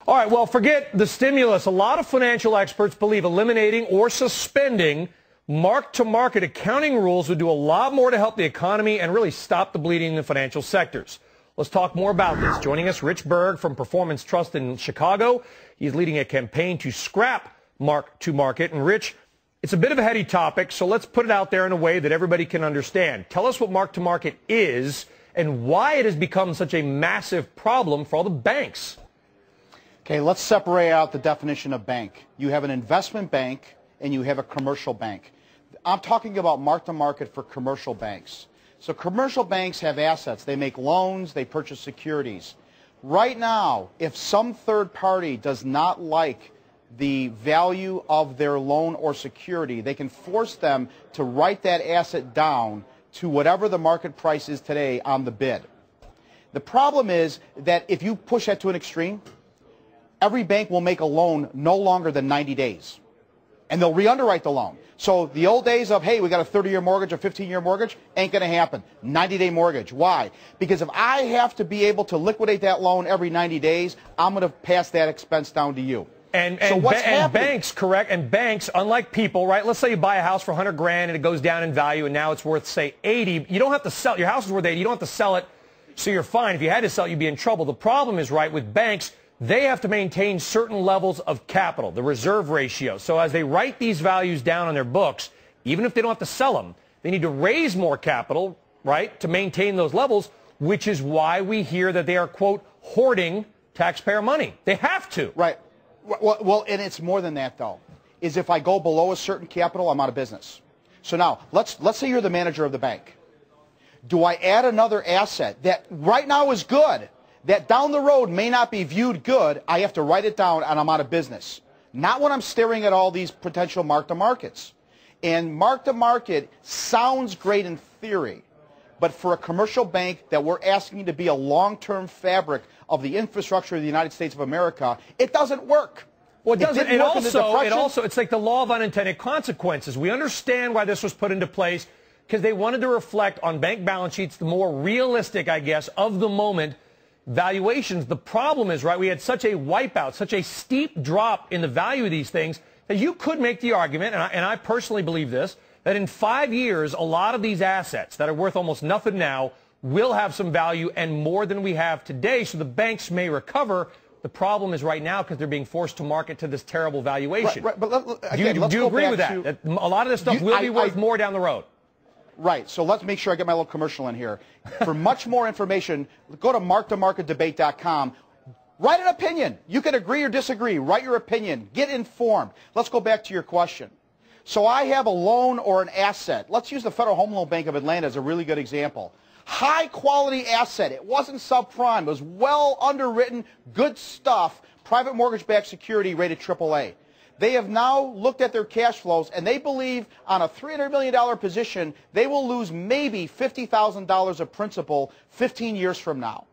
All right, well, forget the stimulus. A lot of financial experts believe eliminating or suspending mark-to-market accounting rules would do a lot more to help the economy and really stop the bleeding in the financial sectors. Let's talk more about this. Joining us, Rich Berg from Performance Trust in Chicago. He's leading a campaign to scrap mark-to-market. And Rich, it's a bit of a heady topic, so let's put it out there in a way that everybody can understand. Tell us what mark-to-market is and why it has become such a massive problem for all the banks. Okay, let's separate out the definition of bank. You have an investment bank and you have a commercial bank. I'm talking about mark-to-market for commercial banks. So commercial banks have assets. They make loans, they purchase securities. Right now, if some third party does not like the value of their loan or security, they can force them to write that asset down to whatever the market price is today on the bid. The problem is that if you push that to an extreme, every bank will make a loan no longer than 90 days. And they'll re-underwrite the loan. So the old days of, hey, we got a 30-year mortgage or 15-year mortgage, ain't going to happen. 90-day mortgage. Why? Because if I have to be able to liquidate that loan every 90 days, I'm going to pass that expense down to you. And banks, correct, and banks, unlike people, right, let's say you buy a house for 100 grand and it goes down in value and now it's worth, say, 80. You don't have to sell, your house is worth 80, you don't have to sell it, so you're fine. If you had to sell it, you'd be in trouble. The problem is, right, with banks, they have to maintain certain levels of capital, the reserve ratio. So as they write these values down on their books, even if they don't have to sell them, they need to raise more capital, right, to maintain those levels, which is why we hear that they are, quote, hoarding taxpayer money. They have to. Right. Well, and it's more than that, though, is if I go below a certain capital, I'm out of business. So now, let's say you're the manager of the bank. Do I add another asset that right now is good, that down the road may not be viewed good? I have to write it down and I'm out of business. Not when I'm staring at all these potential mark-to-markets. And mark-to-market sounds great in theory, but for a commercial bank that we're asking to be a long-term fabric of the infrastructure of the United States of America, it doesn't work. Well, it doesn't. And also, it's like the law of unintended consequences. We understand why this was put into place because they wanted to reflect on bank balance sheets the more realistic, I guess, of the moment valuations. The problem is, right, we had such a wipeout, such a steep drop in the value of these things that you could make the argument, and I personally believe this, that in 5 years, a lot of these assets that are worth almost nothing now will have some value and more than we have today, so the banks may recover. The problem is right now because they're being forced to market to this terrible valuation. Right, but again, do you agree with that? That a lot of this stuff will be worth more down the road? Right. So let's make sure I get my little commercial in here. For much more information, go to marktomarketdebate.com. Write an opinion. You can agree or disagree. Write your opinion. Get informed. Let's go back to your question. So I have a loan or an asset. Let's use the Federal Home Loan Bank of Atlanta as a really good example. High-quality asset. It wasn't subprime. It was well underwritten, good stuff, private mortgage-backed security rated AAA. They have now looked at their cash flows, and they believe on a $300 million position, they will lose maybe $50,000 of principal 15 years from now.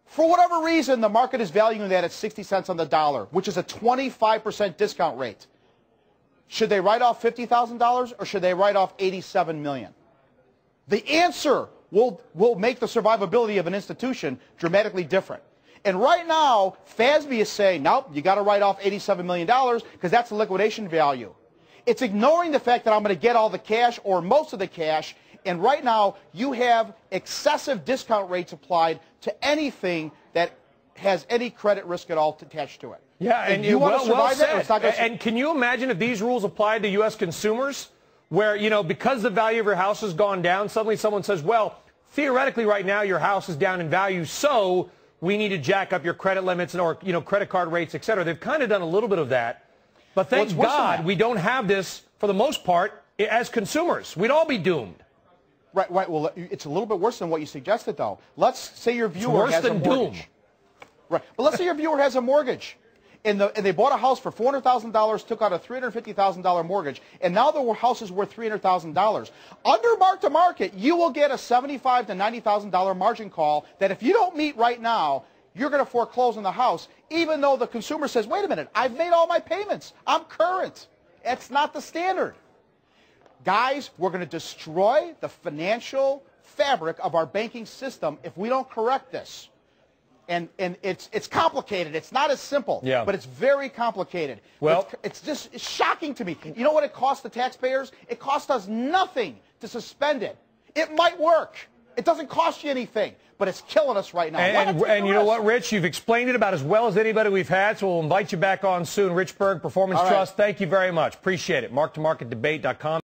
For whatever reason, the market is valuing that at 60 cents on the dollar, which is a 25% discount rate. Should they write off $50,000 or should they write off $87 million? The answer will make the survivability of an institution dramatically different. And right now, FASB is saying, nope, you got to write off $87 million because that's the liquidation value. It's ignoring the fact that I'm going to get all the cash or most of the cash, and right now you have excessive discount rates applied to anything that has any credit risk at all attached to it. Yeah, and you want to survive that, or it's not going to... And can you imagine if these rules applied to U.S. consumers, where, you know, because the value of your house has gone down, suddenly someone says, well, theoretically right now your house is down in value, so we need to jack up your credit limits and, or, you know, credit card rates, et cetera. They've kind of done a little bit of that. But thank God we don't have this, for the most part, as consumers. We'd all be doomed. Right. Well, it's a little bit worse than what you suggested, though. Let's say your viewer has a mortgage. Doom. Right. But let's say your viewer has a mortgage. And they bought a house for $400,000, took out a $350,000 mortgage, and now the house is worth $300,000. Under mark-to-market, you will get a $75,000 to $90,000 margin call that if you don't meet right now, you're going to foreclose on the house, even though the consumer says, wait a minute, I've made all my payments. I'm current. It's not the standard. Guys, we're going to destroy the financial fabric of our banking system if we don't correct this. And it's complicated. It's not as simple, but it's very complicated. Well, it's just shocking to me. You know what it cost the taxpayers? It cost us nothing to suspend it. It might work. It doesn't cost you anything, but it's killing us right now. And you know what, Rich? You've explained it about as well as anybody we've had, so we'll invite you back on soon. Rich Berg, Performance Trust, thank you very much. Appreciate it. Mark2marketdebate.com.